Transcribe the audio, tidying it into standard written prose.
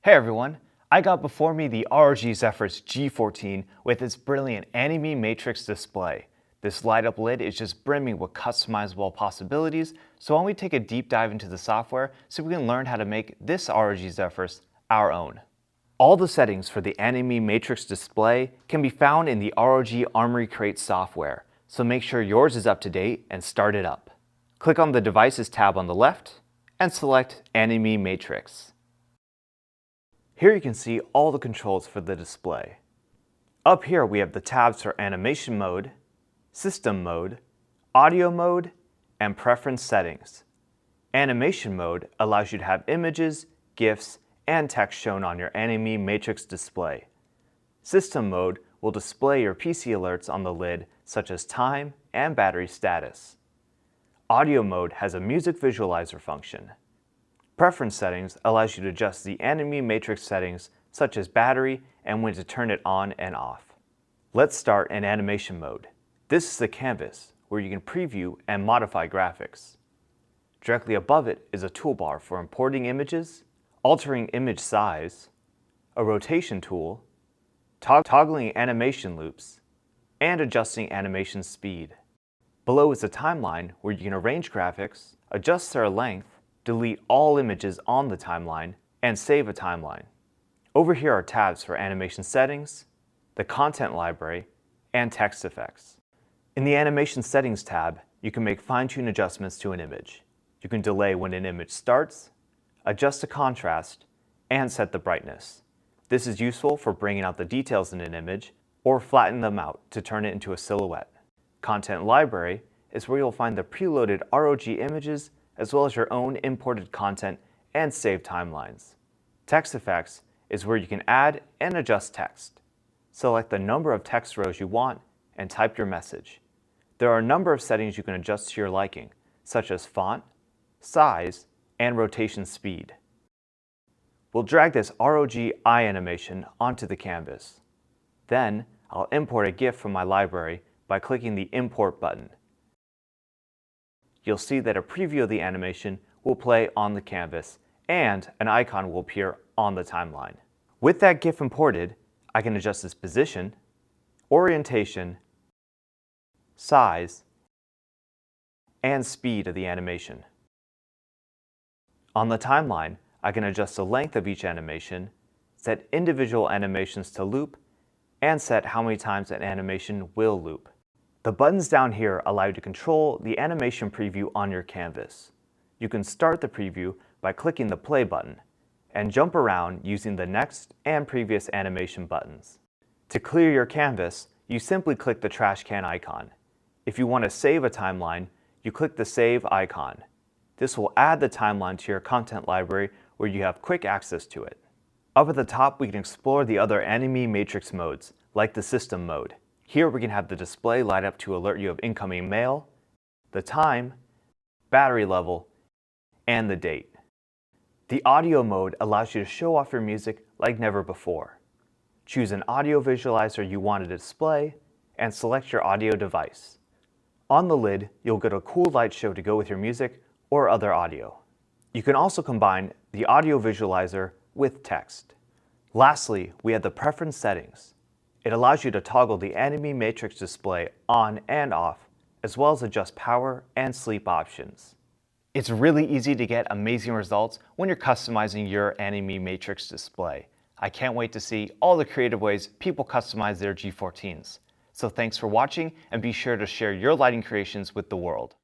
Hey everyone, I got before me the ROG Zephyrus G14 with its brilliant anime matrix display. This light-up lid is just brimming with customizable possibilities, so why don't we take a deep dive into the software so we can learn how to make this ROG Zephyrus our own. All the settings for the anime matrix display can be found in the ROG Armory Crate software, so make sure yours is up to date and start it up. Click on the Devices tab on the left and select Anime Matrix. Here you can see all the controls for the display. Up here we have the tabs for Animation Mode, System Mode, Audio Mode, and Preference Settings. Animation Mode allows you to have images, GIFs, and text shown on your anime matrix display. System Mode will display your PC alerts on the lid, such as time and battery status. Audio Mode has a music visualizer function. Preference Settings allows you to adjust the anime matrix settings such as battery and when to turn it on and off. Let's start in Animation Mode. This is the canvas where you can preview and modify graphics. Directly above it is a toolbar for importing images, altering image size, a rotation tool, toggling animation loops, and adjusting animation speed. Below is a timeline where you can arrange graphics, adjust their length, delete all images on the timeline, and save a timeline. Over here are tabs for animation settings, the content library, and text effects. In the Animation Settings tab, you can make fine-tune adjustments to an image. You can delay when an image starts, adjust the contrast, and set the brightness. This is useful for bringing out the details in an image or flatten them out to turn it into a silhouette. Content Library is where you'll find the preloaded ROG images as well as your own imported content and saved timelines. Text Effects is where you can add and adjust text. Select the number of text rows you want and type your message. There are a number of settings you can adjust to your liking, such as font, size, and rotation speed. We'll drag this ROG eye animation onto the canvas. Then, I'll import a GIF from my library by clicking the Import button. You'll see that a preview of the animation will play on the canvas and an icon will appear on the timeline. With that GIF imported, I can adjust its position, orientation, size, and speed of the animation. On the timeline, I can adjust the length of each animation, set individual animations to loop, and set how many times an animation will loop. The buttons down here allow you to control the animation preview on your canvas. You can start the preview by clicking the play button and jump around using the next and previous animation buttons. To clear your canvas, you simply click the trash can icon. If you want to save a timeline, you click the save icon. This will add the timeline to your content library where you have quick access to it. Up at the top, we can explore the other anime matrix modes, like the system mode. Here we can have the display light up to alert you of incoming mail, the time, battery level, and the date. The audio mode allows you to show off your music like never before. Choose an audio visualizer you want to display and select your audio device. On the lid, you'll get a cool light show to go with your music or other audio. You can also combine the audio visualizer with text. Lastly, we have the preference settings. It allows you to toggle the anime matrix display on and off, as well as adjust power and sleep options. It's really easy to get amazing results when you're customizing your anime matrix display. I can't wait to see all the creative ways people customize their G14s. So thanks for watching, and be sure to share your lighting creations with the world.